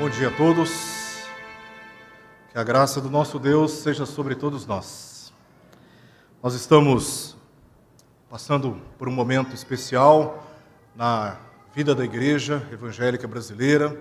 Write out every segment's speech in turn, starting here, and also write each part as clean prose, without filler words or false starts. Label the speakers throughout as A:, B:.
A: Bom dia a todos, que a graça do nosso Deus seja sobre todos nós. Nós estamos passando por um momento especial na vida da Igreja Evangélica Brasileira,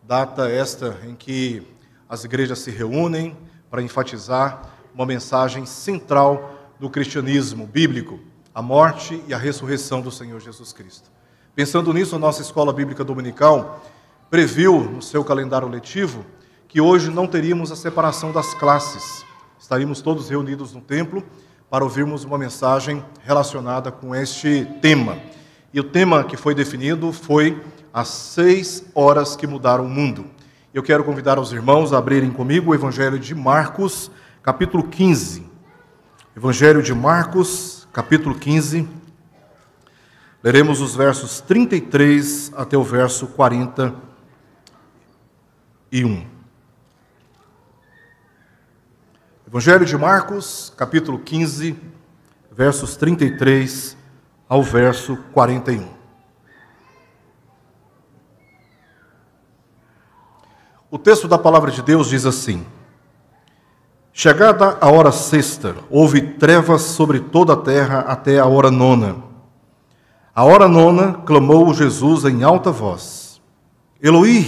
A: data esta em que as igrejas se reúnem para enfatizar uma mensagem central do cristianismo bíblico, a morte e a ressurreição do Senhor Jesus Cristo. Pensando nisso, a nossa Escola Bíblica Dominical previu no seu calendário letivo que hoje não teríamos a separação das classes. Estaríamos todos reunidos no templo para ouvirmos uma mensagem relacionada com este tema. E o tema que foi definido foi as 6 horas que mudaram o mundo. Eu quero convidar os irmãos a abrirem comigo o Evangelho de Marcos, capítulo 15. Evangelho de Marcos, capítulo 15. Leremos os versos 33 até o verso 41. Evangelho de Marcos, capítulo 15, versos 33 ao verso 41. O texto da palavra de Deus diz assim: Chegada a hora sexta, houve trevas sobre toda a terra até a hora nona. A hora nona, clamou Jesus em alta voz: Eloi,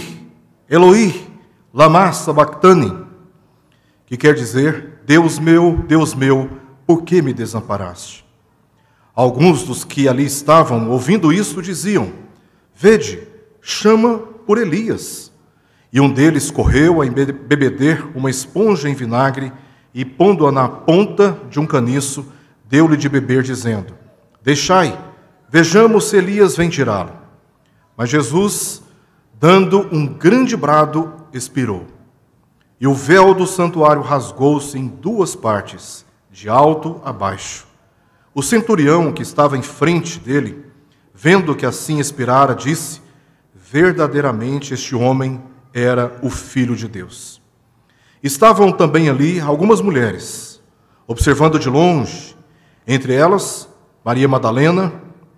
A: Eloi, lama sabactani, que quer dizer: Deus meu, por que me desamparaste? Alguns dos que ali estavam, ouvindo isso, diziam: Vede, chama por Elias. E um deles correu a embebeder uma esponja em vinagre e, pondo-a na ponta de um caniço, deu-lhe de beber, dizendo: Deixai, vejamos se Elias vem tirá-lo. Mas Jesus, dando um grande brado, expirou. E o véu do santuário rasgou-se em 2 partes, de alto a baixo. O centurião que estava em frente dele, vendo que assim expirara, disse: Verdadeiramente este homem era o Filho de Deus. Estavam também ali algumas mulheres, observando de longe, entre elas Maria Madalena,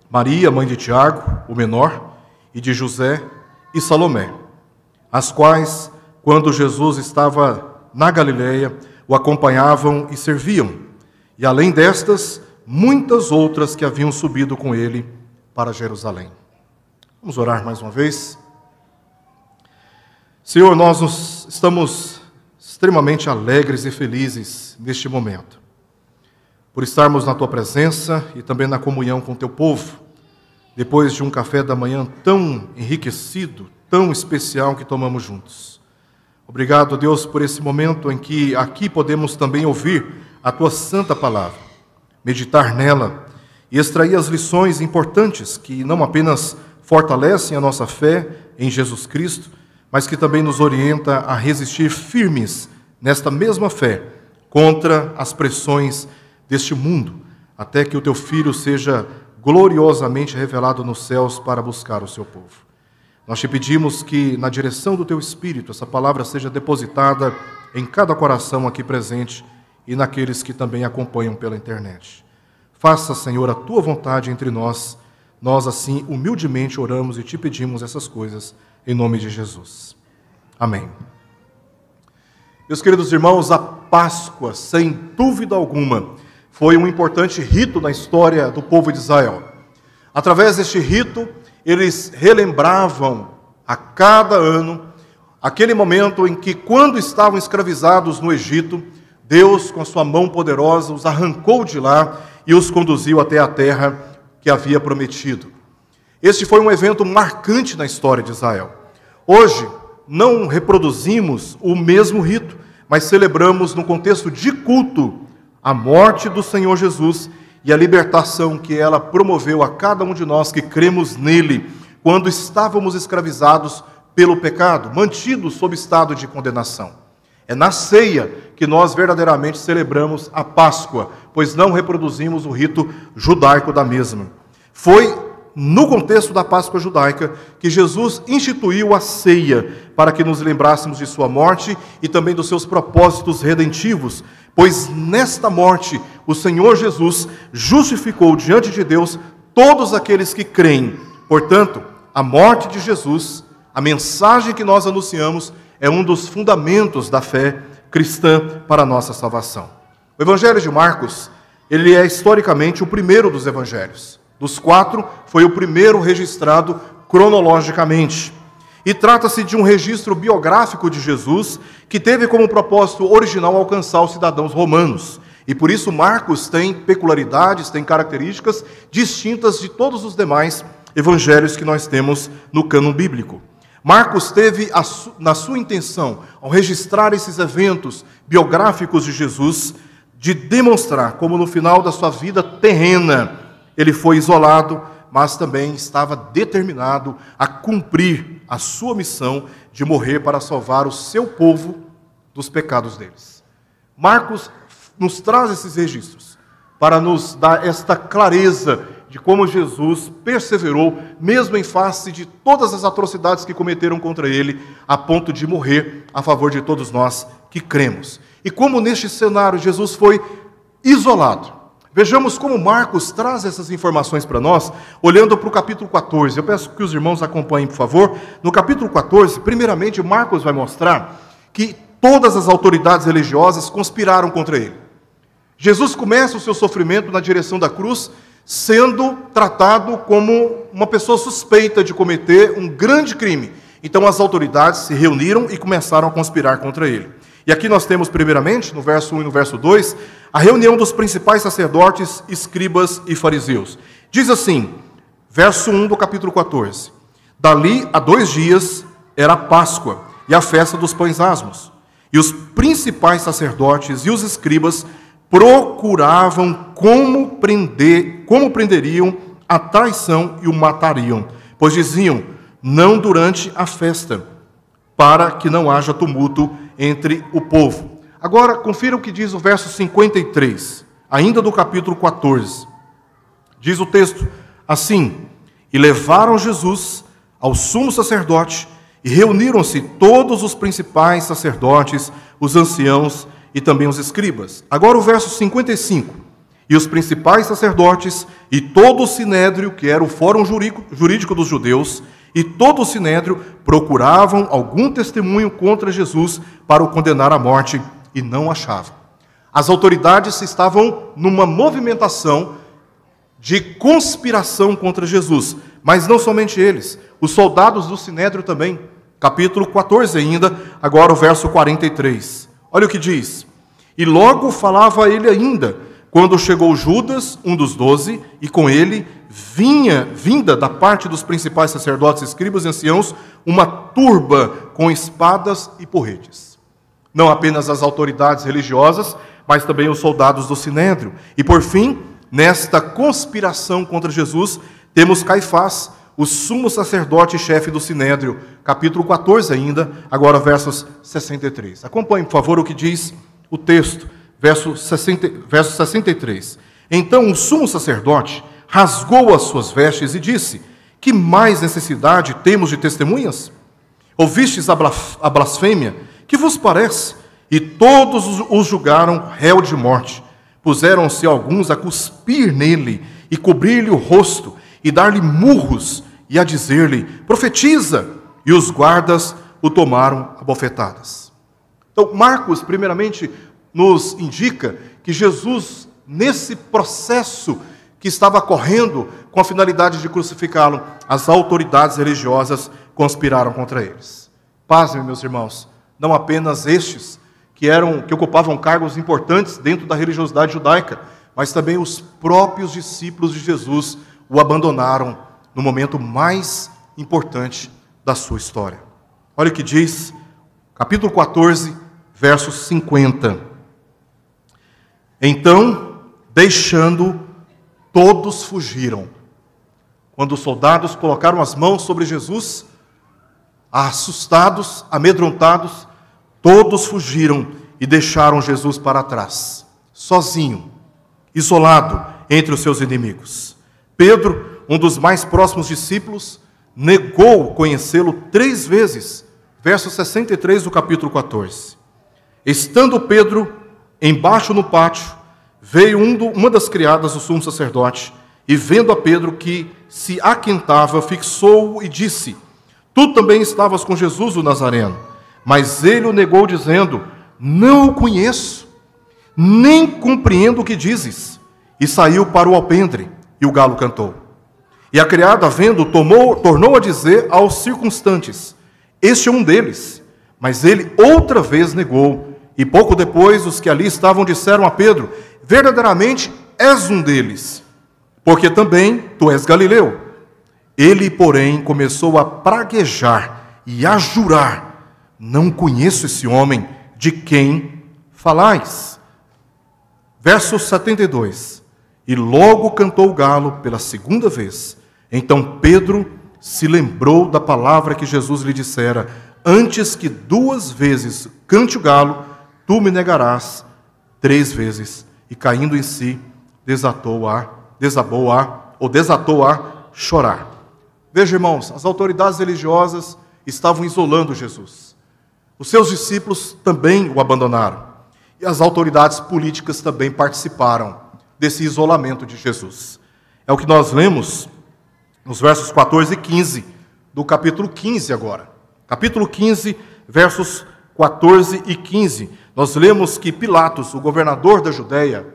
A: Maria, mãe de Tiago, o menor, e de José, e Salomé, as quais, quando Jesus estava na Galileia, o acompanhavam e serviam, e além destas, muitas outras que haviam subido com ele para Jerusalém. Vamos orar mais uma vez. Senhor, nós estamos extremamente alegres e felizes neste momento, por estarmos na Tua presença e também na comunhão com o Teu povo, depois de um café da manhã tão enriquecido, tão especial que tomamos juntos. Obrigado, Deus, por esse momento em que aqui podemos também ouvir a Tua santa palavra, meditar nela e extrair as lições importantes que não apenas fortalecem a nossa fé em Jesus Cristo, mas que também nos orienta a resistir firmes nesta mesma fé contra as pressões deste mundo, até que o Teu Filho seja gloriosamente revelado nos céus para buscar o seu povo. Nós te pedimos que, na direção do Teu Espírito, essa palavra seja depositada em cada coração aqui presente e naqueles que também acompanham pela internet. Faça, Senhor, a Tua vontade entre nós. Nós, assim, humildemente oramos e te pedimos essas coisas em nome de Jesus. Amém. Meus queridos irmãos, a Páscoa, sem dúvida alguma, foi um importante rito na história do povo de Israel. Através deste rito, eles relembravam a cada ano aquele momento em que, quando estavam escravizados no Egito, Deus, com a sua mão poderosa, os arrancou de lá e os conduziu até a terra que havia prometido. Este foi um evento marcante na história de Israel. Hoje, não reproduzimos o mesmo rito, mas celebramos no contexto de culto a morte do Senhor Jesus e a libertação que ela promoveu a cada um de nós que cremos nele, quando estávamos escravizados pelo pecado, mantidos sob estado de condenação. É na ceia que nós verdadeiramente celebramos a Páscoa, pois não reproduzimos o rito judaico da mesma. Foi no contexto da Páscoa judaica que Jesus instituiu a ceia para que nos lembrássemos de sua morte e também dos seus propósitos redentivos, pois nesta morte o Senhor Jesus justificou diante de Deus todos aqueles que creem. Portanto, a morte de Jesus A mensagem que nós anunciamos é um dos fundamentos da fé cristã para a nossa salvação. O Evangelho de Marcos, ele é historicamente o primeiro dos evangelhos. Dos 4, foi o primeiro registrado cronologicamente. E trata-se de um registro biográfico de Jesus que teve como propósito original alcançar os cidadãos romanos. E por isso Marcos tem peculiaridades, tem características distintas de todos os demais evangelhos que nós temos no cânon bíblico. Marcos teve na sua intenção, ao registrar esses eventos biográficos de Jesus, de demonstrar como no final da sua vida terrena ele foi isolado, mas também estava determinado a cumprir a sua missão de morrer para salvar o seu povo dos pecados deles. Marcos nos traz esses registros para nos dar esta clareza de como Jesus perseverou, mesmo em face de todas as atrocidades que cometeram contra ele, a ponto de morrer a favor de todos nós que cremos. E como neste cenário Jesus foi isolado. Vejamos como Marcos traz essas informações para nós, olhando para o capítulo 14. Eu peço que os irmãos acompanhem, por favor. No capítulo 14, primeiramente, Marcos vai mostrar que todas as autoridades religiosas conspiraram contra ele. Jesus começa o seu sofrimento na direção da cruz, sendo tratado como uma pessoa suspeita de cometer um grande crime. Então as autoridades se reuniram e começaram a conspirar contra ele. E aqui nós temos, primeiramente, no verso 1 e no verso 2, a reunião dos principais sacerdotes, escribas e fariseus. Diz assim, verso 1 do capítulo 14: Dali a 2 dias era a Páscoa e a festa dos pães asmos. E os principais sacerdotes e os escribas procuravam como prenderiam a traição e o matariam, pois diziam, não durante a festa, para que não haja tumulto entre o povo. Agora, confira o que diz o verso 53, ainda do capítulo 14. Diz o texto assim, e levaram Jesus ao sumo sacerdote, e reuniram-se todos os principais sacerdotes, os anciãos e também os escribas. Agora o verso 55. E os principais sacerdotes e todo o sinédrio, que era o fórum jurídico dos judeus, e todo o sinédrio procuravam algum testemunho contra Jesus para o condenar à morte, e não achavam. As autoridades estavam numa movimentação de conspiração contra Jesus, mas não somente eles, os soldados do sinédrio também. Capítulo 14 ainda, agora o verso 43. Olha o que diz. E logo falava ele ainda, quando chegou Judas, um dos 12, e com ele vinda da parte dos principais sacerdotes, escribas e anciãos, uma turba com espadas e porretes. Não apenas as autoridades religiosas, mas também os soldados do sinédrio. E por fim, nesta conspiração contra Jesus, temos Caifás, o sumo sacerdote e chefe do sinédrio, capítulo 14 ainda, agora versos 63. Acompanhe, por favor, o que diz o texto, verso 63. Então o sumo sacerdote rasgou as suas vestes e disse, que mais necessidade temos de testemunhas? Ouvistes a blasfêmia? Que vos parece? E todos os julgaram réu de morte. Puseram-se alguns a cuspir nele e cobrir-lhe o rosto e dar-lhe murros e a dizer-lhe, profetiza! E os guardas o tomaram a bofetadas. Então, Marcos, primeiramente, nos indica que Jesus, nesse processo que estava correndo com a finalidade de crucificá-lo, as autoridades religiosas conspiraram contra eles. Pasmem, meus irmãos, não apenas estes que ocupavam cargos importantes dentro da religiosidade judaica, mas também os próprios discípulos de Jesus o abandonaram no momento mais importante da sua história. Olha o que diz, capítulo 14, verso 50. Então, deixando, todos fugiram. Quando os soldados colocaram as mãos sobre Jesus, assustados, amedrontados, todos fugiram e deixaram Jesus para trás, sozinho, isolado entre os seus inimigos. Pedro, um dos mais próximos discípulos, negou conhecê-lo 3 vezes, verso 63 do capítulo 14. Estando Pedro embaixo no pátio, veio uma das criadas do sumo sacerdote, e vendo a Pedro que se aquentava, fixou-o e disse, Tu também estavas com Jesus o Nazareno. Mas ele o negou, dizendo: Não o conheço, nem compreendo o que dizes. E saiu para o alpendre, e o galo cantou. E a criada, vendo, tornou a dizer aos circunstantes: Este é um deles. Mas ele outra vez negou. E pouco depois, os que ali estavam disseram a Pedro: Verdadeiramente és um deles, porque também tu és galileu. Ele, porém, começou a praguejar e a jurar: Não conheço esse homem de quem falais. Verso 72. E logo cantou o galo pela segunda vez. Então Pedro se lembrou da palavra que Jesus lhe dissera: Antes que 2 vezes cante o galo, tu me negarás 3 vezes. E caindo em si, desatou a chorar. Veja, irmãos, as autoridades religiosas estavam isolando Jesus. Os seus discípulos também o abandonaram. E as autoridades políticas também participaram desse isolamento de Jesus. É o que nós lemos nos versos 14 e 15, do capítulo 15 agora. Capítulo 15, versos 14 e 15. Nós lemos que Pilatos, o governador da Judéia,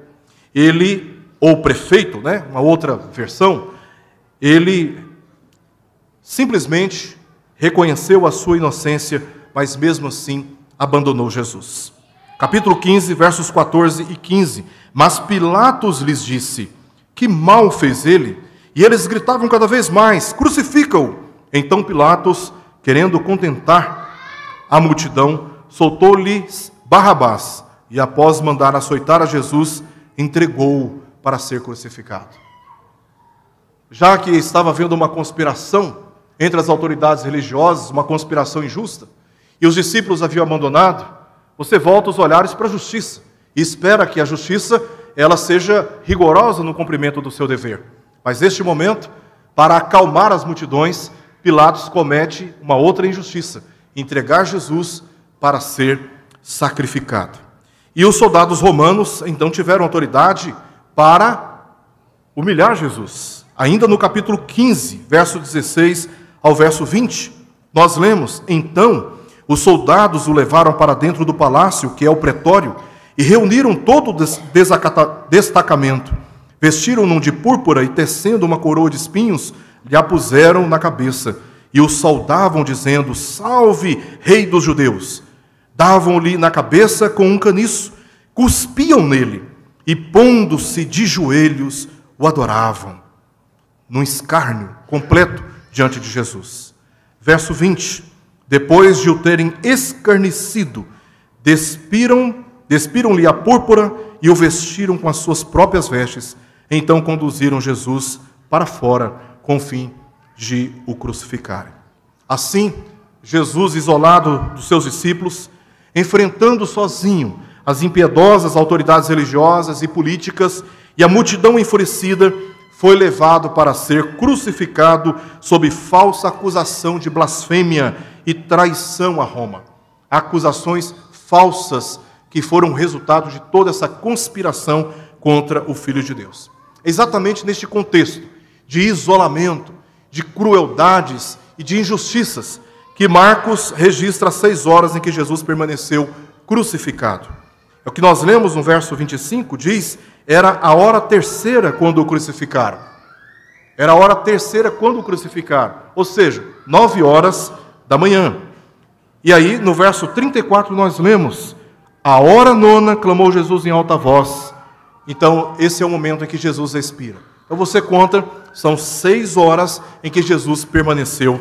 A: ou o prefeito, uma outra versão, ele simplesmente reconheceu a sua inocência, mas mesmo assim abandonou Jesus. Capítulo 15, versos 14 e 15. Mas Pilatos lhes disse: Que mal fez ele? E eles gritavam cada vez mais: Crucifica-o! Então Pilatos, querendo contentar a multidão, soltou-lhes Barrabás, e após mandar açoitar a Jesus, entregou-o para ser crucificado. Já que estava havendo uma conspiração entre as autoridades religiosas, uma conspiração injusta, e os discípulos haviam abandonado, você volta os olhares para a justiça e espera que a justiça ela seja rigorosa no cumprimento do seu dever. Mas neste momento, para acalmar as multidões, Pilatos comete uma outra injustiça: entregar Jesus para ser sacrificado. E os soldados romanos então tiveram autoridade para humilhar Jesus. Ainda no capítulo 15, verso 16 ao verso 20, nós lemos: Então os soldados o levaram para dentro do palácio, que é o pretório, e reuniram todo o destacamento. Vestiram-no de púrpura e, tecendo uma coroa de espinhos, lhe a puseram na cabeça. E o saudavam, dizendo: Salve, Rei dos Judeus! Davam-lhe na cabeça com um caniço, cuspiam nele, e, pondo-se de joelhos, o adoravam, num escárnio completo diante de Jesus. Verso 20. Depois de o terem escarnecido, despiram-lhe a púrpura e o vestiram com as suas próprias vestes. Então conduziram Jesus para fora, com o fim de o crucificarem. Assim, Jesus, isolado dos seus discípulos, enfrentando sozinho as impiedosas autoridades religiosas e políticas e a multidão enfurecida, foi levado para ser crucificado sob falsa acusação de blasfêmia e traição a Roma. Acusações falsas que foram resultado de toda essa conspiração contra o Filho de Deus. Exatamente neste contexto de isolamento, de crueldades e de injustiças que Marcos registra as 6 horas em que Jesus permaneceu crucificado. É o que nós lemos no verso 25, diz: era a hora terceira quando o crucificaram. Era a hora terceira quando o crucificaram, ou seja, 9 horas da manhã. E aí, no verso 34, nós lemos: a hora 9, clamou Jesus em alta voz. Então, esse é o momento em que Jesus expira. Então, você conta, são 6 horas em que Jesus permaneceu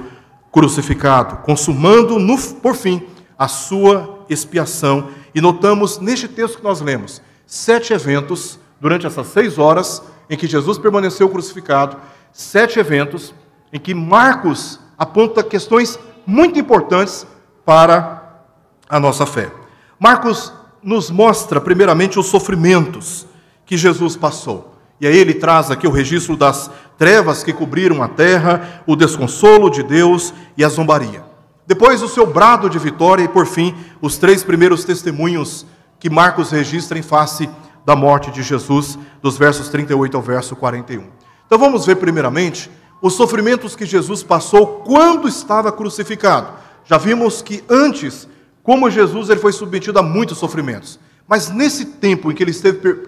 A: crucificado, consumando, por fim, a sua expiação. E notamos, neste texto que nós lemos, 7 eventos, durante essas 6 horas em que Jesus permaneceu crucificado, 7 eventos em que Marcos aponta questões muito importantes para a nossa fé. Marcos nos mostra, primeiramente, os sofrimentos que Jesus passou. E aí ele traz aqui o registro das trevas que cobriram a terra, o desconsolo de Deus e a zombaria. Depois o seu brado de vitória e, por fim, os 3 primeiros testemunhos que Marcos registra em face da morte de Jesus, dos versos 38 ao verso 41. Então vamos ver primeiramente os sofrimentos que Jesus passou quando estava crucificado. Já vimos que antes, como Jesus, ele foi submetido a muitos sofrimentos. Mas nesse tempo em que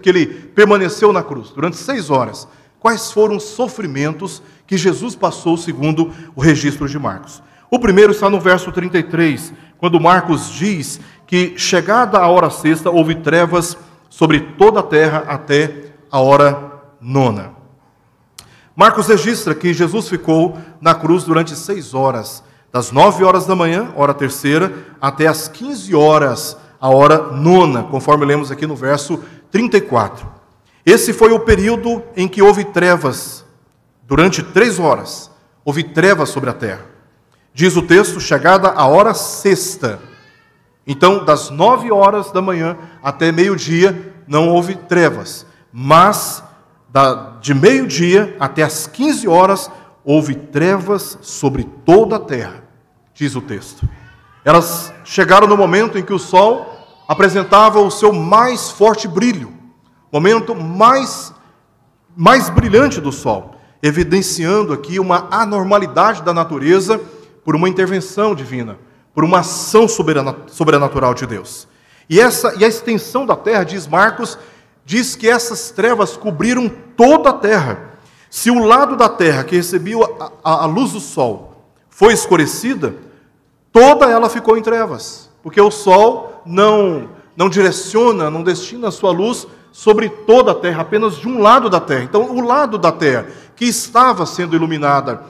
A: ele permaneceu na cruz, durante 6 horas, quais foram os sofrimentos que Jesus passou segundo o registro de Marcos? O primeiro está no verso 33, quando Marcos diz que, chegada a hora sexta, houve trevas sobre toda a terra até a hora 9. Marcos registra que Jesus ficou na cruz durante 6 horas, das 9 horas da manhã, hora terceira, até as 15 horas, a hora 9, conforme lemos aqui no verso 34. Esse foi o período em que houve trevas, durante 3 horas, houve trevas sobre a terra. Diz o texto, chegada a hora sexta. Então, das 9 horas da manhã até meio-dia, não houve trevas. Mas, de meio-dia até as 15 horas, houve trevas sobre toda a terra, diz o texto. Elas chegaram no momento em que o sol apresentava o seu mais forte brilho, momento mais brilhante do sol, evidenciando aqui uma anormalidade da natureza por uma intervenção divina, por uma ação sobrenatural de Deus. E a extensão da terra, diz Marcos, diz que essas trevas cobriram toda a terra. Se o lado da terra que recebia a luz do sol foi escurecida, toda ela ficou em trevas, porque o sol não direciona, não destina a sua luz sobre toda a terra, apenas de um lado da terra. Então, o lado da terra que estava sendo iluminada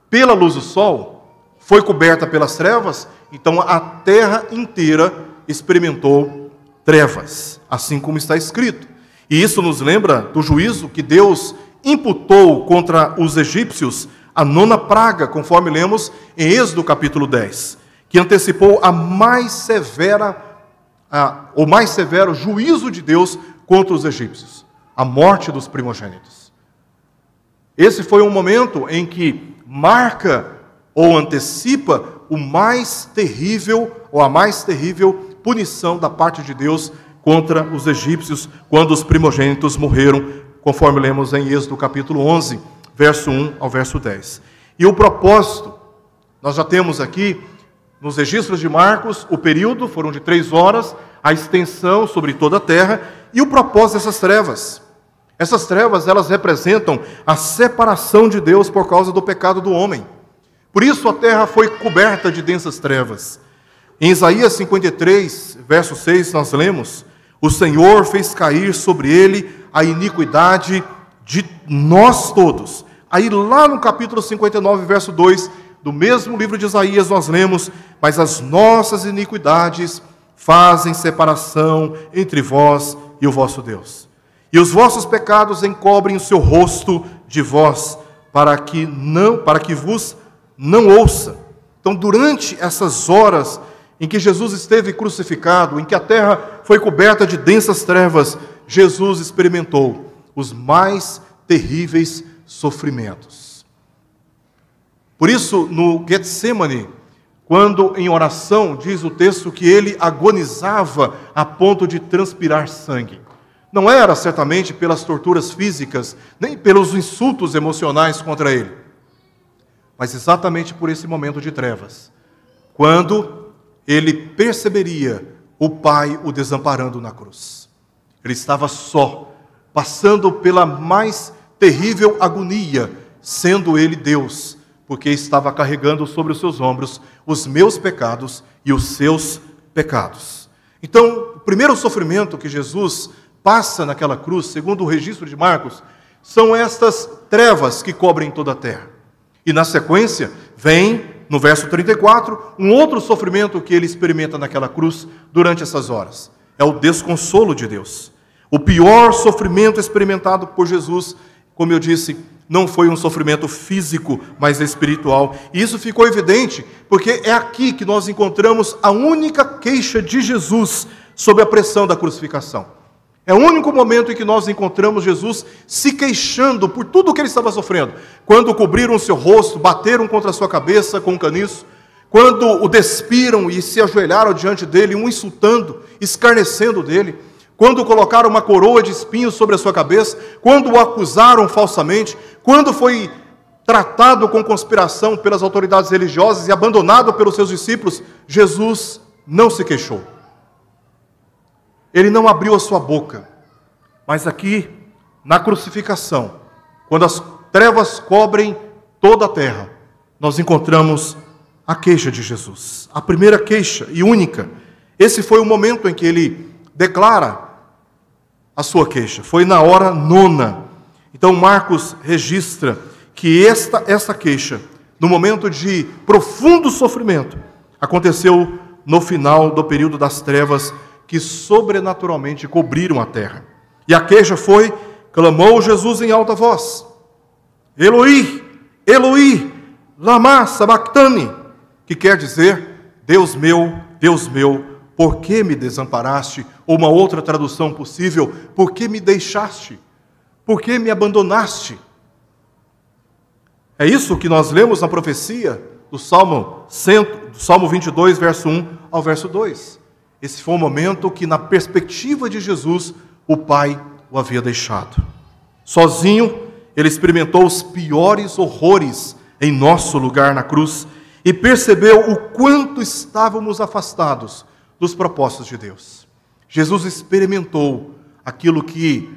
A: pela luz do sol foi coberta pelas trevas, então a terra inteira experimentou trevas, assim como está escrito. E isso nos lembra do juízo que Deus imputou contra os egípcios, a 9ª praga, conforme lemos em Êxodo capítulo 10, que antecipou o mais severo juízo de Deus contra os egípcios, a morte dos primogênitos. Esse foi um momento em que marca ou antecipa o mais terrível, ou a mais terrível punição da parte de Deus contra os egípcios, quando os primogênitos morreram, conforme lemos em Êxodo capítulo 11, verso 1 ao verso 10. E o propósito, nós já temos aqui, nos registros de Marcos, o período, foram de 3 horas, a extensão sobre toda a terra, e o propósito dessas trevas. Essas trevas, elas representam a separação de Deus por causa do pecado do homem. Por isso a terra foi coberta de densas trevas. Em Isaías 53, verso 6, nós lemos: o Senhor fez cair sobre ele a iniquidade de nós todos. Aí lá no capítulo 59, verso 2, do mesmo livro de Isaías, nós lemos: mas as nossas iniquidades fazem separação entre vós e o vosso Deus. E os vossos pecados encobrem o seu rosto de vós, para que vos não ouça. Então, durante essas horas em que Jesus esteve crucificado, em que a terra foi coberta de densas trevas, Jesus experimentou os mais terríveis sofrimentos. Por isso, no Getsemane, quando em oração, diz o texto que ele agonizava a ponto de transpirar sangue. Não era certamente pelas torturas físicas, nem pelos insultos emocionais contra ele, mas exatamente por esse momento de trevas, quando ele perceberia o Pai o desamparando na cruz. Ele estava só, passando pela mais terrível agonia, sendo ele Deus, porque estava carregando sobre os seus ombros os meus pecados e os seus pecados. Então, o primeiro sofrimento que Jesus passa naquela cruz, segundo o registro de Marcos, são estas trevas que cobrem toda a terra. E na sequência, vem, no verso 34, um outro sofrimento que ele experimenta naquela cruz durante essas horas. É o desconsolo de Deus. O pior sofrimento experimentado por Jesus, como eu disse, não foi um sofrimento físico, mas espiritual. E isso ficou evidente, porque é aqui que nós encontramos a única queixa de Jesus sob a pressão da crucificação. É o único momento em que nós encontramos Jesus se queixando por tudo o que ele estava sofrendo. Quando cobriram o seu rosto, bateram contra a sua cabeça com um caniço, quando o despiram e se ajoelharam diante dele, um insultando, escarnecendo dele, quando colocaram uma coroa de espinhos sobre a sua cabeça, quando o acusaram falsamente, quando foi tratado com conspiração pelas autoridades religiosas e abandonado pelos seus discípulos, Jesus não se queixou. Ele não abriu a sua boca. Mas aqui, na crucificação, quando as trevas cobrem toda a terra, nós encontramos a queixa de Jesus. A primeira queixa e única. Esse foi o momento em que ele declara a sua queixa. Foi na hora nona. Então Marcos registra que esta queixa, no momento de profundo sofrimento, aconteceu no final do período das trevas que sobrenaturalmente cobriram a terra. E a queixa foi: clamou Jesus em alta voz: Eloi, Eloi, lama sabachthani, que quer dizer: Deus meu, por que me desamparaste? Ou uma outra tradução possível: por que me deixaste? Por que me abandonaste? É isso que nós lemos na profecia do Salmo 22, verso 1 ao verso 2. Esse foi o momento que, na perspectiva de Jesus, o Pai o havia deixado. Sozinho, ele experimentou os piores horrores em nosso lugar na cruz e percebeu o quanto estávamos afastados dos propósitos de Deus. Jesus experimentou aquilo que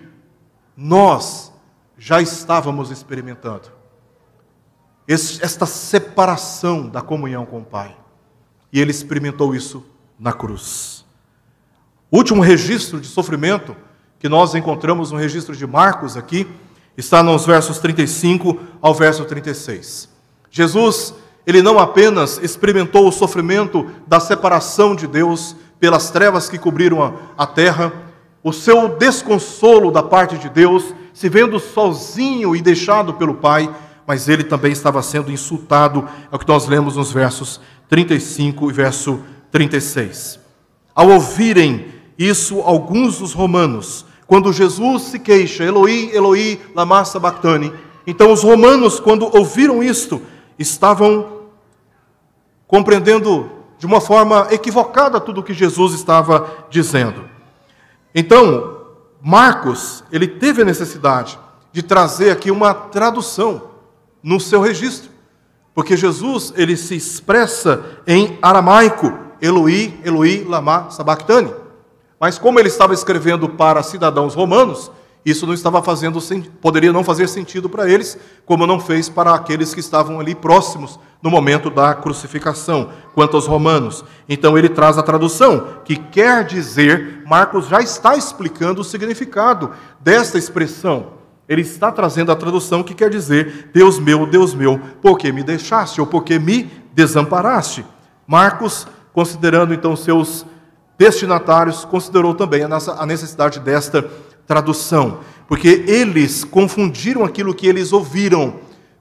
A: nós já estávamos experimentando. Esta separação da comunhão com o Pai. E ele experimentou isso na cruz. O último registro de sofrimento que nós encontramos no registro de Marcos aqui, está nos versos 35 ao verso 36. Jesus, ele não apenas experimentou o sofrimento da separação de Deus pelas trevas que cobriram a terra, o seu desconsolo da parte de Deus, se vendo sozinho e deixado pelo Pai, mas ele também estava sendo insultado, é o que nós lemos nos versos 35 e verso 36. Ao ouvirem isso, alguns dos romanos, quando Jesus se queixa, Eloi, Eloi, lama sabachthani, então os romanos, quando ouviram isto, estavam compreendendo de uma forma equivocada tudo o que Jesus estava dizendo. Então, Marcos, ele teve a necessidade de trazer aqui uma tradução no seu registro, porque Jesus, ele se expressa em aramaico, Eloi, Eloi, lama sabachthani. Mas como ele estava escrevendo para cidadãos romanos, isso não estava poderia não fazer sentido para eles, como não fez para aqueles que estavam ali próximos no momento da crucificação, quanto aos romanos. Então ele traz a tradução, que quer dizer, Marcos já está explicando o significado desta expressão. Ele está trazendo a tradução que quer dizer: Deus meu, por que me deixaste? Ou por que me desamparaste? Marcos, considerando então seus destinatários, considerou também a necessidade desta tradução, porque eles confundiram aquilo que eles ouviram,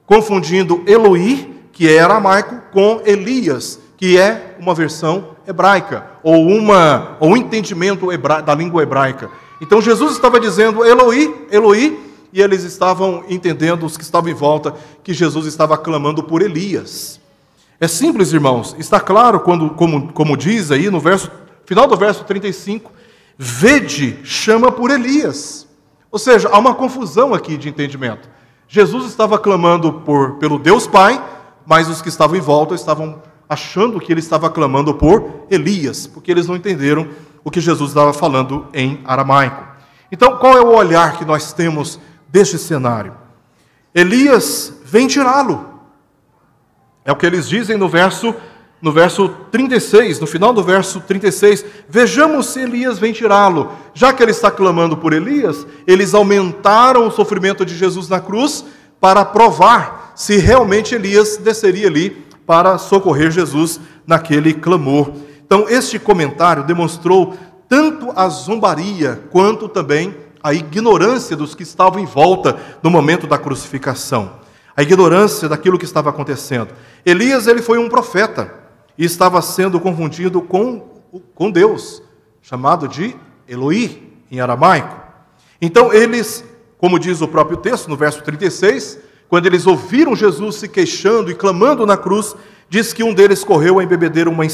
A: confundindo Eloi, que é aramaico, com Elias, que é uma versão hebraica, ou um entendimento da língua hebraica. Então Jesus estava dizendo Eloi, Eloi, e eles estavam entendendo, os que estavam em volta, que Jesus estava clamando por Elias. É simples, irmãos, está claro como diz aí no final do verso 35, vede, chama por Elias. Ou seja, há uma confusão aqui de entendimento. Jesus estava clamando pelo Deus Pai, mas os que estavam em volta estavam achando que ele estava clamando por Elias, porque eles não entenderam o que Jesus estava falando em aramaico. Então, qual é o olhar que nós temos deste cenário? Elias vem tirá-lo. É o que eles dizem no verso 36, no final do verso 36, vejamos se Elias vem tirá-lo. Já que ele está clamando por Elias, eles aumentaram o sofrimento de Jesus na cruz para provar se realmente Elias desceria ali para socorrer Jesus naquele clamor. Então, este comentário demonstrou tanto a zombaria, quanto também a ignorância dos que estavam em volta no momento da crucificação. A ignorância daquilo que estava acontecendo. Elias, ele foi um profeta, e estava sendo confundido com Deus, chamado de Eloi, em aramaico. Então eles, como diz o próprio texto, no verso 36, quando eles ouviram Jesus se queixando e clamando na cruz, diz que um deles correu a embebedecer uma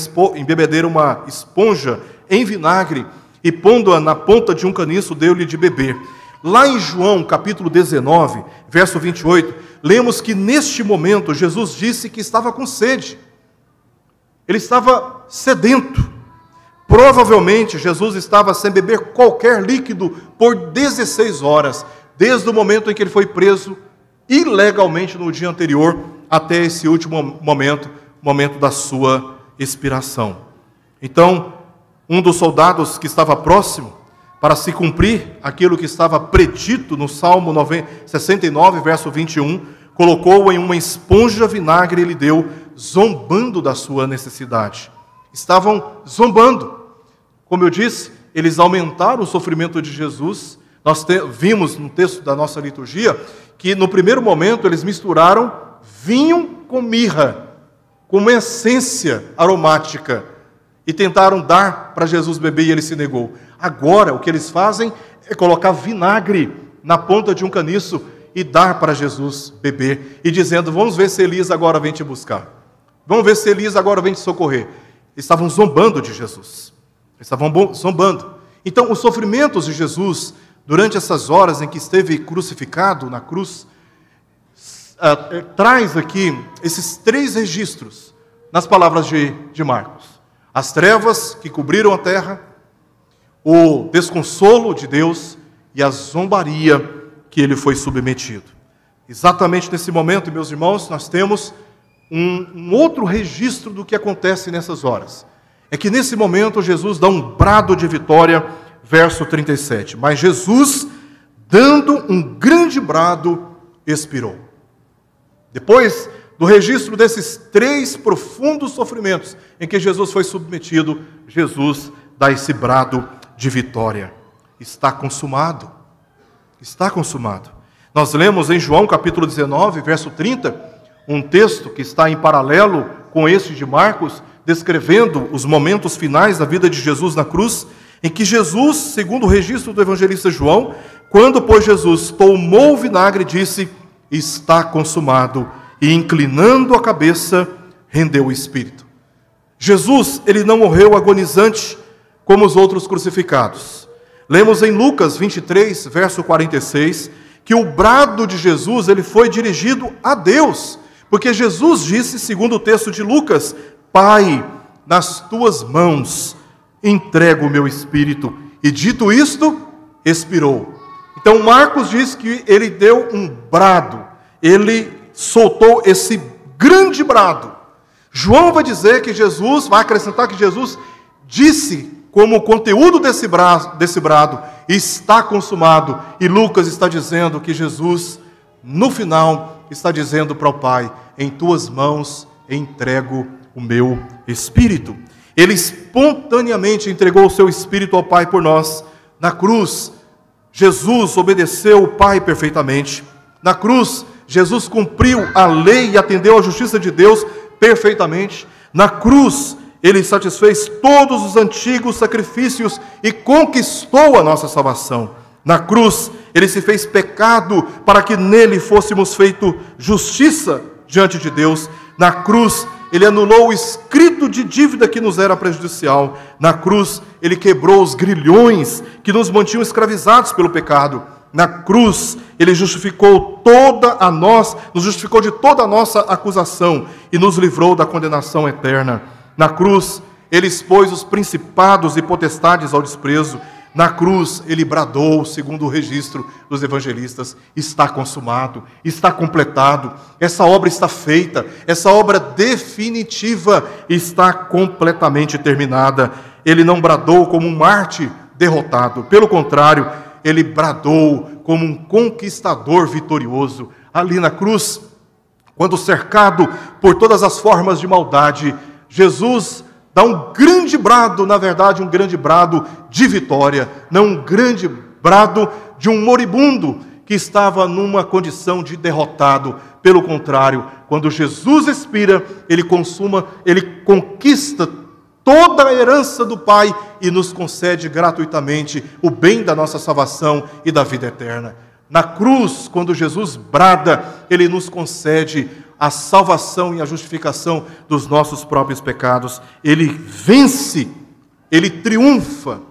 A: esponja em vinagre, e pondo-a na ponta de um caniço, deu-lhe de beber. Lá em João, capítulo 19, verso 28, lemos que neste momento Jesus disse que estava com sede. Ele estava sedento. Provavelmente Jesus estava sem beber qualquer líquido por 16 horas, desde o momento em que ele foi preso ilegalmente no dia anterior, até esse último momento, momento da sua expiração. Então, um dos soldados que estava próximo, para se cumprir aquilo que estava predito no Salmo 69, verso 21, colocou-o em uma esponja vinagre e lhe deu, zombando da sua necessidade. Estavam zombando. Como eu disse, eles aumentaram o sofrimento de Jesus. Nós vimos no texto da nossa liturgia que no primeiro momento eles misturaram vinho com mirra, com uma essência aromática, e tentaram dar para Jesus beber e ele se negou. Agora o que eles fazem é colocar vinagre na ponta de um caniço e dar para Jesus beber, e dizendo: vamos ver se Elias agora vem te buscar, vamos ver se Elias agora vem te socorrer. Estavam zombando de Jesus, estavam zombando. Então os sofrimentos de Jesus, durante essas horas em que esteve crucificado na cruz, traz aqui esses 3 registros nas palavras de Marcos: as trevas que cobriram a terra, o desconsolo de Deus e a zombaria que ele foi submetido. Exatamente nesse momento, meus irmãos, nós temos um outro registro do que acontece nessas horas. É que nesse momento Jesus dá um brado de vitória, verso 37. Mas Jesus, dando um grande brado, expirou. Depois do registro desses 3 profundos sofrimentos em que Jesus foi submetido, Jesus dá esse brado de vitória. Está consumado. Está consumado. Nós lemos em João capítulo 19, verso 30, um texto que está em paralelo com esse de Marcos, descrevendo os momentos finais da vida de Jesus na cruz, em que Jesus, segundo o registro do evangelista João, quando, pois, Jesus tomou o vinagre, disse: está consumado, e inclinando a cabeça, rendeu o espírito. Jesus, ele não morreu agonizante como os outros crucificados. Lemos em Lucas 23, verso 46, que o brado de Jesus ele foi dirigido a Deus, porque Jesus disse, segundo o texto de Lucas: Pai, nas tuas mãos entrego o meu espírito. E dito isto, expirou. Então Marcos diz que ele deu um brado, ele soltou esse grande brado. João vai dizer que Jesus, vai acrescentar que Jesus disse, como conteúdo desse brado, está consumado. E Lucas está dizendo que Jesus, no final, está dizendo para o Pai: em tuas mãos entrego o meu espírito. Ele espontaneamente entregou o seu espírito ao Pai por nós. Na cruz, Jesus obedeceu o Pai perfeitamente. Na cruz, Jesus cumpriu a lei e atendeu à justiça de Deus perfeitamente. Na cruz, ele satisfez todos os antigos sacrifícios e conquistou a nossa salvação. Na cruz, ele se fez pecado para que nele fôssemos feito justiça diante de Deus. Na cruz, ele anulou o escrito de dívida que nos era prejudicial. Na cruz, ele quebrou os grilhões que nos mantinham escravizados pelo pecado. Na cruz, ele nos justificou de toda a nossa acusação e nos livrou da condenação eterna. Na cruz, ele expôs os principados e potestades ao desprezo. Na cruz, ele bradou, segundo o registro dos evangelistas: está consumado, está completado, essa obra está feita, essa obra definitiva está completamente terminada. Ele não bradou como um Marte derrotado, pelo contrário, ele bradou como um conquistador vitorioso. Ali na cruz, quando cercado por todas as formas de maldade, Jesus dá um grande brado, na verdade um grande brado de vitória, não um grande brado de um moribundo que estava numa condição de derrotado. Pelo contrário, quando Jesus expira, ele conquista toda a herança do Pai e nos concede gratuitamente o bem da nossa salvação e da vida eterna. Na cruz, quando Jesus brada, ele nos concede a salvação e a justificação dos nossos próprios pecados. Ele vence, ele triunfa.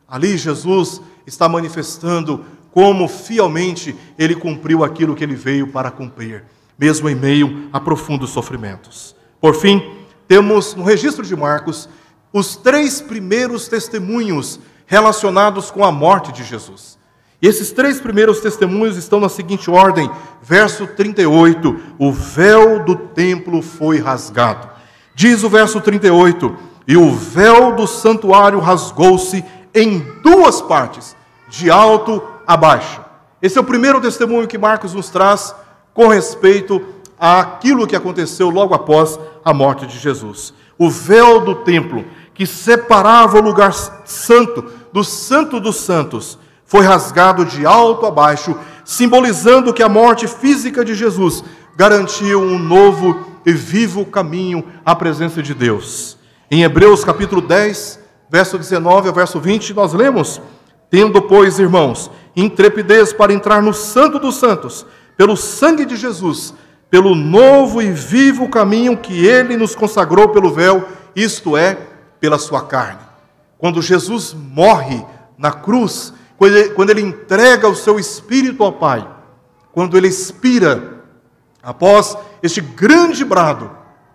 A: Ali Jesus está manifestando como fielmente ele cumpriu aquilo que ele veio para cumprir, mesmo em meio a profundos sofrimentos. Por fim, temos no registro de Marcos os 3 primeiros testemunhos relacionados com a morte de Jesus. E esses 3 primeiros testemunhos estão na seguinte ordem: verso 38, o véu do templo foi rasgado. Diz o verso 38, e o véu do santuário rasgou-se em 2 partes, de alto a baixo. Esse é o primeiro testemunho que Marcos nos traz com respeito àquilo que aconteceu logo após a morte de Jesus. O véu do templo, que separava o lugar santo dos santos, foi rasgado de alto a baixo, simbolizando que a morte física de Jesus garantiu um novo e vivo caminho à presença de Deus. Em Hebreus capítulo 10, verso 19 ao verso 20, nós lemos: tendo, pois, irmãos, intrepidez para entrar no Santo dos Santos, pelo sangue de Jesus, pelo novo e vivo caminho que ele nos consagrou pelo véu, isto é, pela sua carne. Quando Jesus morre na cruz, quando ele entrega o seu espírito ao Pai, quando ele expira, após este grande brado,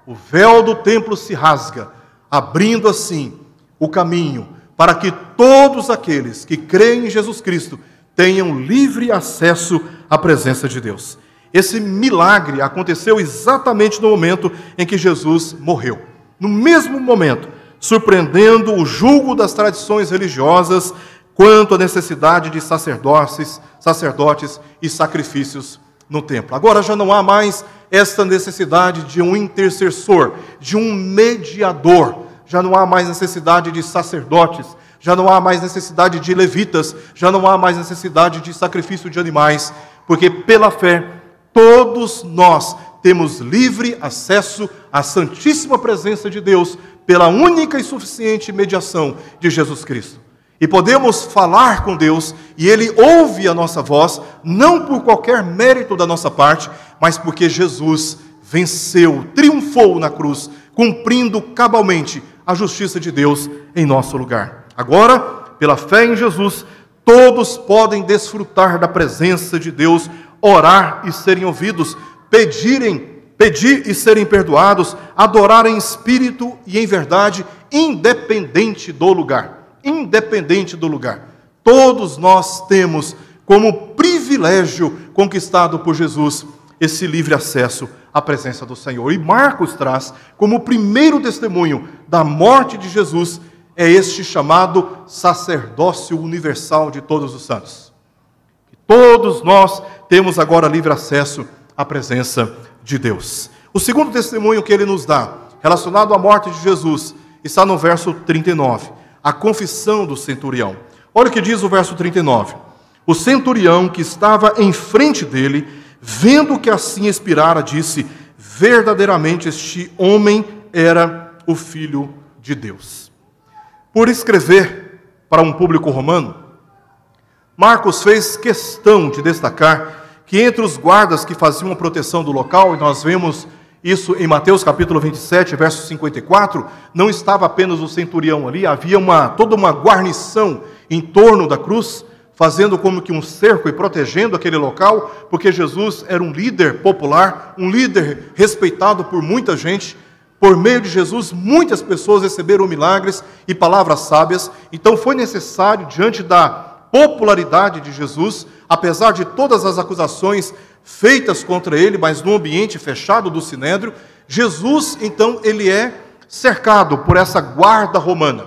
A: o véu do templo se rasga, abrindo assim o caminho para que todos aqueles que creem em Jesus Cristo tenham livre acesso à presença de Deus. Esse milagre aconteceu exatamente no momento em que Jesus morreu. No mesmo momento, surpreendendo o julgo das tradições religiosas quanto à necessidade de sacerdotes e sacrifícios no templo. Agora já não há mais esta necessidade de um intercessor, de um mediador. Já não há mais necessidade de sacerdotes, já não há mais necessidade de levitas, já não há mais necessidade de sacrifício de animais, porque pela fé todos nós temos livre acesso à santíssima presença de Deus pela única e suficiente mediação de Jesus Cristo. E podemos falar com Deus, e Ele ouve a nossa voz, não por qualquer mérito da nossa parte, mas porque Jesus venceu, triunfou na cruz, cumprindo cabalmente a justiça de Deus em nosso lugar. Agora, pela fé em Jesus, todos podem desfrutar da presença de Deus, orar e serem ouvidos, pedir e serem perdoados, adorar em espírito e em verdade, independente do lugar. Independente do lugar. Todos nós temos como privilégio conquistado por Jesus esse livre acesso à presença do Senhor. E Marcos traz como primeiro testemunho da morte de Jesus é este chamado sacerdócio universal de todos os santos. Todos nós temos agora livre acesso à presença de Deus. O segundo testemunho que ele nos dá, relacionado à morte de Jesus, está no verso 39. A confissão do centurião. Olha o que diz o verso 39. O centurião que estava em frente dele, vendo que assim expirara, disse: verdadeiramente este homem era o Filho de Deus. Por escrever para um público romano, Marcos fez questão de destacar que entre os guardas que faziam a proteção do local, e nós vemos isso em Mateus capítulo 27, verso 54, não estava apenas o centurião ali, havia toda uma guarnição em torno da cruz, fazendo como que um cerco e protegendo aquele local, porque Jesus era um líder popular, um líder respeitado por muita gente. Por meio de Jesus, muitas pessoas receberam milagres e palavras sábias. Então foi necessário, diante da popularidade de Jesus, apesar de todas as acusações feitas contra ele, mas no ambiente fechado do Sinédrio, Jesus, então, ele é cercado por essa guarda romana.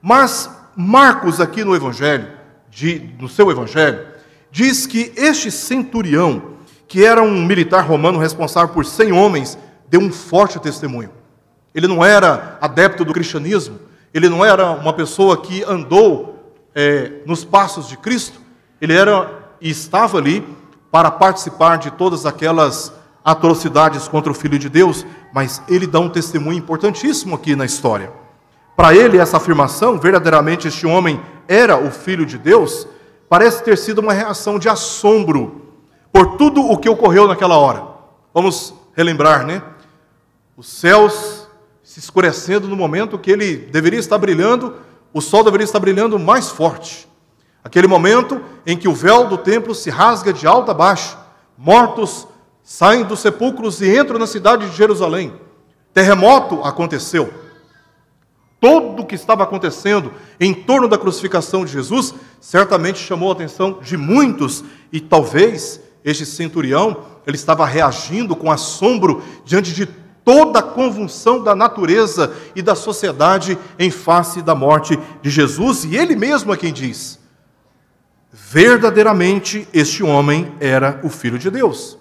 A: Mas Marcos, aqui no seu evangelho, diz que este centurião, que era um militar romano responsável por 100 homens, deu um forte testemunho. Ele não era adepto do cristianismo, ele não era uma pessoa que andou nos passos de Cristo, ele era e estava ali para participar de todas aquelas atrocidades contra o Filho de Deus, mas ele dá um testemunho importantíssimo aqui na história. Para ele, essa afirmação, verdadeiramente este homem era o Filho de Deus, parece ter sido uma reação de assombro por tudo o que ocorreu naquela hora. Vamos relembrar, né? Os céus se escurecendo no momento que ele deveria estar brilhando, o sol deveria estar brilhando mais forte. Aquele momento em que o véu do templo se rasga de alto a baixo, mortos saem dos sepulcros e entram na cidade de Jerusalém. Terremoto aconteceu. Tudo o que estava acontecendo em torno da crucificação de Jesus certamente chamou a atenção de muitos, e talvez este centurião ele estava reagindo com assombro diante de toda a convulsão da natureza e da sociedade em face da morte de Jesus, e ele mesmo é quem diz: verdadeiramente este homem era o Filho de Deus.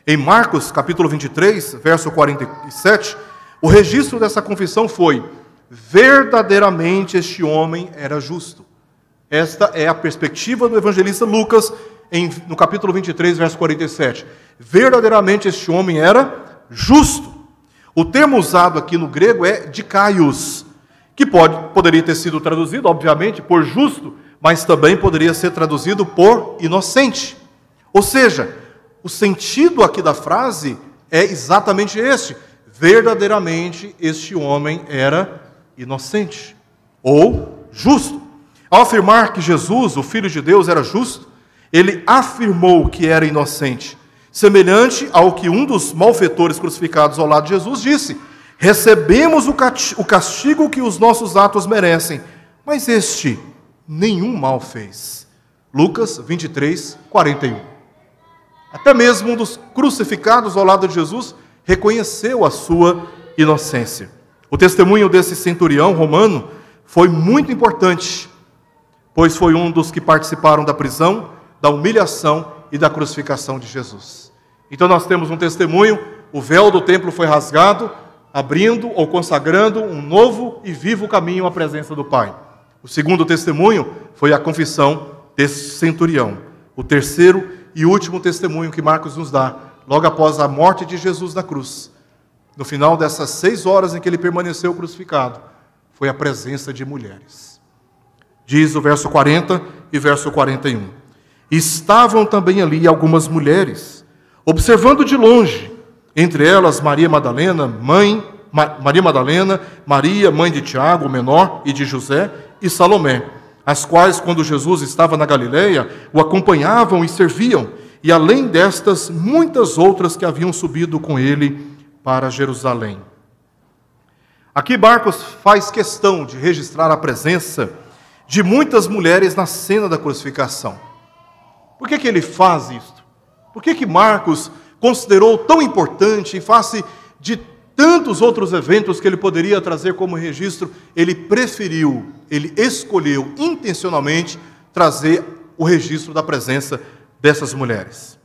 A: Em Marcos capítulo 23, verso 47, o registro dessa confissão foi: verdadeiramente este homem era justo. Esta é a perspectiva do evangelista Lucas no capítulo 23, verso 47. Verdadeiramente este homem era justo. O termo usado aqui no grego é dikaios, que poderia ter sido traduzido, obviamente, por justo, mas também poderia ser traduzido por inocente. Ou seja, o sentido aqui da frase é exatamente este: verdadeiramente este homem era inocente ou justo. Ao afirmar que Jesus, o Filho de Deus, era justo, ele afirmou que era inocente, semelhante ao que um dos malfeitores crucificados ao lado de Jesus disse: recebemos o castigo que os nossos atos merecem, mas este nenhum mal fez. Lucas 23, 41. Até mesmo um dos crucificados ao lado de Jesus reconheceu a sua inocência. O testemunho desse centurião romano foi muito importante, pois foi um dos que participaram da prisão, da humilhação e da crucificação de Jesus. Então nós temos um testemunho: o véu do templo foi rasgado, abrindo ou consagrando um novo e vivo caminho à presença do Pai. O segundo testemunho foi a confissão desse centurião. O terceiro e último testemunho que Marcos nos dá, logo após a morte de Jesus na cruz, no final dessas 6 horas em que ele permaneceu crucificado, foi a presença de mulheres. Diz o verso 40 e verso 41. Estavam também ali algumas mulheres, observando de longe, entre elas Maria Madalena, Maria, mãe de Tiago, o menor, e de José, e Salomé, as quais, quando Jesus estava na Galileia, o acompanhavam e serviam, e além destas, muitas outras que haviam subido com ele para Jerusalém. Aqui Marcos faz questão de registrar a presença de muitas mulheres na cena da crucificação. Por que ele faz isto? Por que Marcos considerou tão importante, em face de tantos outros eventos que ele poderia trazer como registro, ele preferiu, ele escolheu intencionalmente trazer o registro da presença dessas mulheres?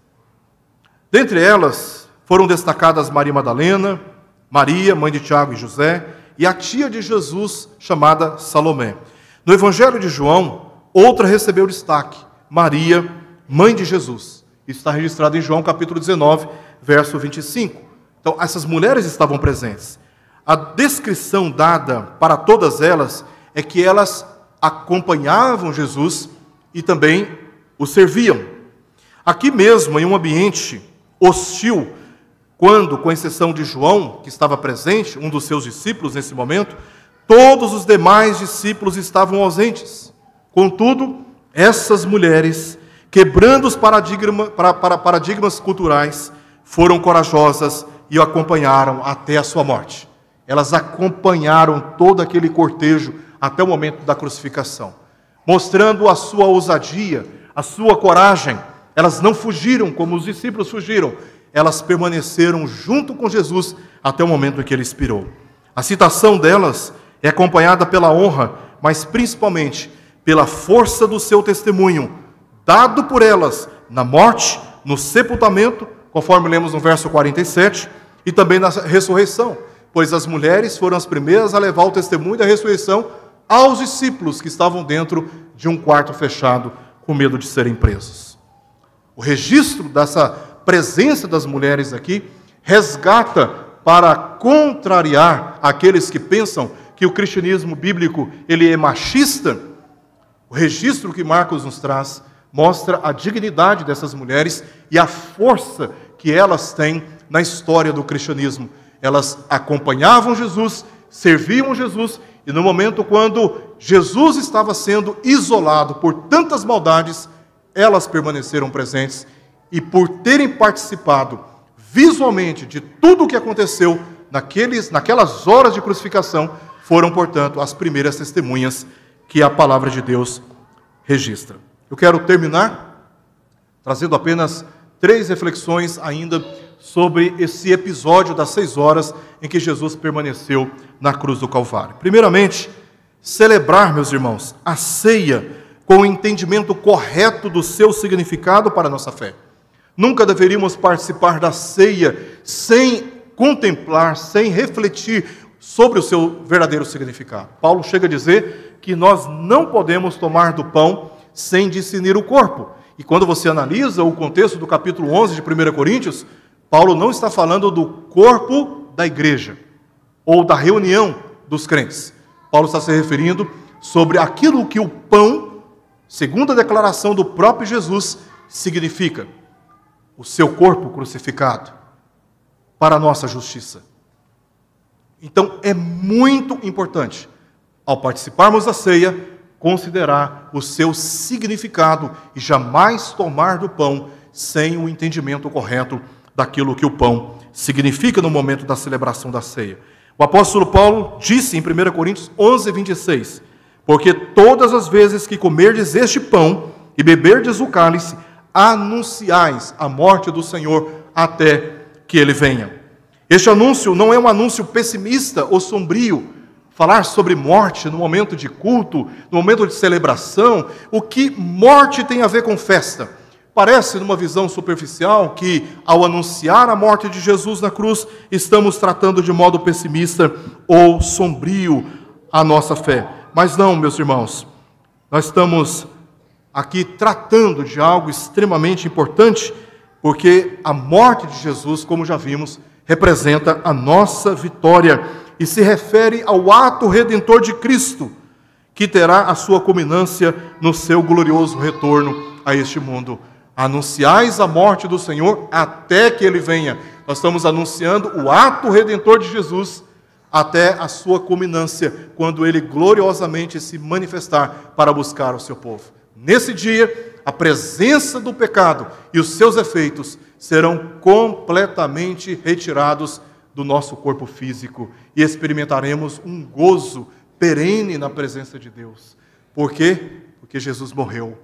A: Dentre elas, foram destacadas Maria Madalena, Maria, mãe de Tiago e José, e a tia de Jesus, chamada Salomé. No Evangelho de João, outra recebeu destaque: Maria, mãe de Jesus. Isso está registrado em João capítulo 19, verso 25. Então, essas mulheres estavam presentes. A descrição dada para todas elas é que elas acompanhavam Jesus e também o serviam. Aqui mesmo, em um ambiente hostil, quando, com exceção de João, que estava presente, um dos seus discípulos nesse momento, todos os demais discípulos estavam ausentes. Contudo, essas mulheres, quebrando os paradigmas culturais, foram corajosas e o acompanharam até a sua morte. Elas acompanharam todo aquele cortejo até o momento da crucificação, mostrando a sua ousadia, a sua coragem. Elas não fugiram como os discípulos fugiram, elas permaneceram junto com Jesus até o momento em que ele expirou. A citação delas é acompanhada pela honra, mas principalmente pela força do seu testemunho, dado por elas na morte, no sepultamento, conforme lemos no verso 47, e também na ressurreição, pois as mulheres foram as primeiras a levar o testemunho da ressurreição aos discípulos que estavam dentro de um quarto fechado, com medo de serem presos. O registro dessa presença das mulheres aqui resgata, para contrariar aqueles que pensam que o cristianismo bíblico ele é machista. O registro que Marcos nos traz mostra a dignidade dessas mulheres e a força que elas têm na história do cristianismo. Elas acompanhavam Jesus, serviam Jesus E no momento quando Jesus estava sendo isolado por tantas maldades, elas permaneceram presentes e por terem participado visualmente de tudo o que aconteceu naquelas horas de crucificação, foram, portanto, as primeiras testemunhas que a palavra de Deus registra. Eu quero terminar trazendo apenas 3 reflexões ainda sobre esse episódio das 6 horas em que Jesus permaneceu na cruz do Calvário. Primeiramente, celebrar, meus irmãos, a ceia com o entendimento correto do seu significado para a nossa fé. Nunca deveríamos participar da ceia sem contemplar, sem refletir sobre o seu verdadeiro significado. Paulo chega a dizer que nós não podemos tomar do pão sem discernir o corpo. E quando você analisa o contexto do capítulo 11 de 1 Coríntios, Paulo não está falando do corpo da igreja, ou da reunião dos crentes. Paulo está se referindo sobre aquilo que o pão, segundo a declaração do próprio Jesus, significa. O seu corpo crucificado para a nossa justiça. Então, é muito importante, ao participarmos da ceia, considerar o seu significado e jamais tomar do pão sem o entendimento correto daquilo que o pão significa no momento da celebração da ceia. O apóstolo Paulo disse em 1 Coríntios 11, 26, porque todas as vezes que comerdes este pão e beberdes o cálice, anunciais a morte do Senhor até que Ele venha. Este anúncio não é um anúncio pessimista ou sombrio. Falar sobre morte no momento de culto, no momento de celebração, o que morte tem a ver com festa? Parece, numa visão superficial, que ao anunciar a morte de Jesus na cruz, estamos tratando de modo pessimista ou sombrio a nossa fé. Mas não, meus irmãos, nós estamos aqui tratando de algo extremamente importante, porque a morte de Jesus, como já vimos, representa a nossa vitória e se refere ao ato redentor de Cristo, que terá a sua culminância no seu glorioso retorno a este mundo. Anunciais a morte do Senhor até que Ele venha. Nós estamos anunciando o ato redentor de Jesus até a sua culminância, quando Ele gloriosamente se manifestar para buscar o seu povo. Nesse dia, a presença do pecado e os seus efeitos serão completamente retirados do nosso corpo físico e experimentaremos um gozo perene na presença de Deus. Por quê? Porque Jesus morreu.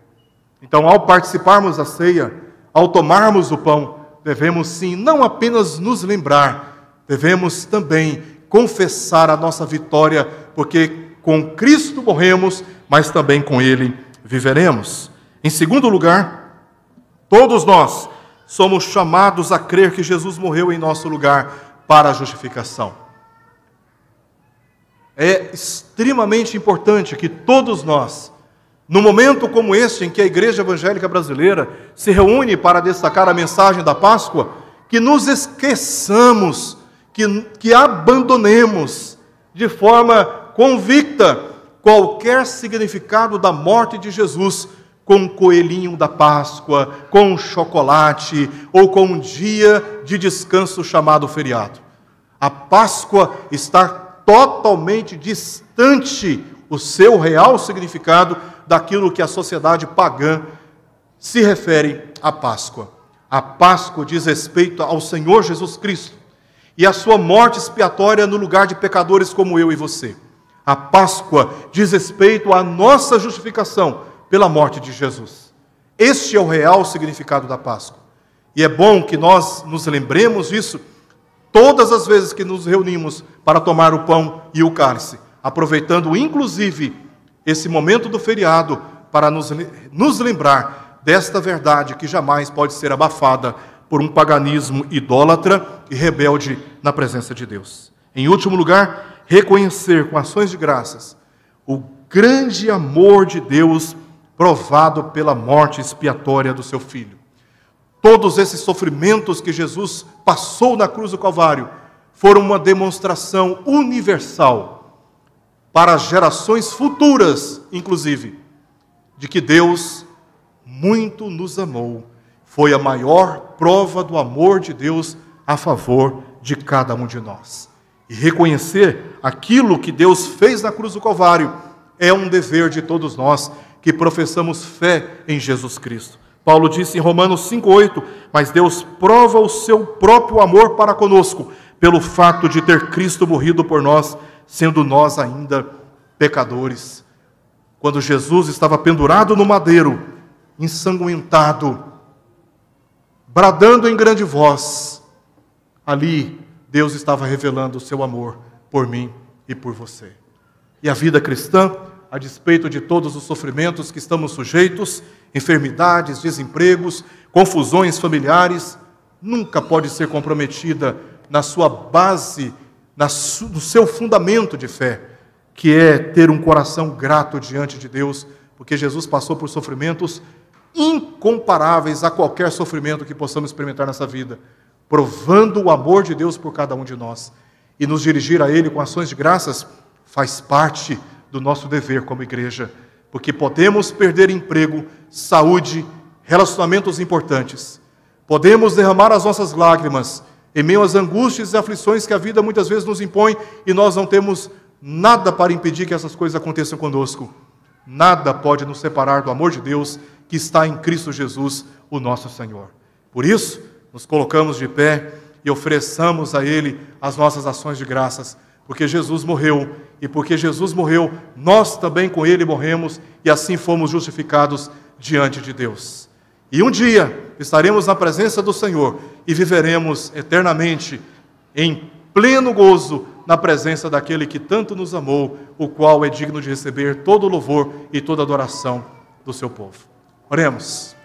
A: Então, ao participarmos da ceia, ao tomarmos o pão, devemos sim, não apenas nos lembrar, devemos também confessar a nossa vitória, porque com Cristo morremos, mas também com Ele viveremos. Em segundo lugar, todos nós somos chamados a crer que Jesus morreu em nosso lugar para a justificação. É extremamente importante que todos nós, no momento como este, em que a Igreja Evangélica Brasileira se reúne para destacar a mensagem da Páscoa, que nos esqueçamos, que abandonemos de forma convicta qualquer significado da morte de Jesus com o coelhinho da Páscoa, com um chocolate ou com um dia de descanso chamado feriado. A Páscoa está totalmente distante, o seu real significado, daquilo que a sociedade pagã se refere à Páscoa. A Páscoa diz respeito ao Senhor Jesus Cristo e a sua morte expiatória no lugar de pecadores como eu e você. A Páscoa diz respeito à nossa justificação pela morte de Jesus. Este é o real significado da Páscoa. E é bom que nós nos lembremos disso todas as vezes que nos reunimos para tomar o pão e o cálice, aproveitando inclusive esse momento do feriado para nos lembrar desta verdade que jamais pode ser abafada por um paganismo idólatra e rebelde na presença de Deus. Em último lugar, reconhecer com ações de graças o grande amor de Deus provado pela morte expiatória do seu Filho. Todos esses sofrimentos que Jesus passou na cruz do Calvário foram uma demonstração universal para as gerações futuras, inclusive, de que Deus muito nos amou. Foi a maior prova do amor de Deus a favor de cada um de nós. E reconhecer aquilo que Deus fez na cruz do Calvário é um dever de todos nós que professamos fé em Jesus Cristo. Paulo disse em Romanos 5,8, mas Deus prova o seu próprio amor para conosco, pelo fato de ter Cristo morrido por nós, sendo nós ainda pecadores. Quando Jesus estava pendurado no madeiro, ensanguentado, bradando em grande voz, ali Deus estava revelando o seu amor por mim e por você. E a vida cristã, a despeito de todos os sofrimentos que estamos sujeitos, enfermidades, desempregos, confusões familiares, nunca pode ser comprometida na sua base, no seu fundamento de fé, que é ter um coração grato diante de Deus, porque Jesus passou por sofrimentos incomparáveis a qualquer sofrimento que possamos experimentar nessa vida, provando o amor de Deus por cada um de nós. E nos dirigir a Ele com ações de graças faz parte do nosso dever como igreja, porque podemos perder emprego, saúde, relacionamentos importantes. Podemos derramar as nossas lágrimas em meio às angústias e aflições que a vida muitas vezes nos impõe e nós não temos nada para impedir que essas coisas aconteçam conosco. Nada pode nos separar do amor de Deus que está em Cristo Jesus, o nosso Senhor. Por isso, nos colocamos de pé e ofereçamos a Ele as nossas ações de graças, porque Jesus morreu, e porque Jesus morreu, nós também com Ele morremos, e assim fomos justificados diante de Deus. E um dia estaremos na presença do Senhor e viveremos eternamente em pleno gozo na presença daquele que tanto nos amou, o qual é digno de receber todo o louvor e toda a adoração do seu povo. Oremos.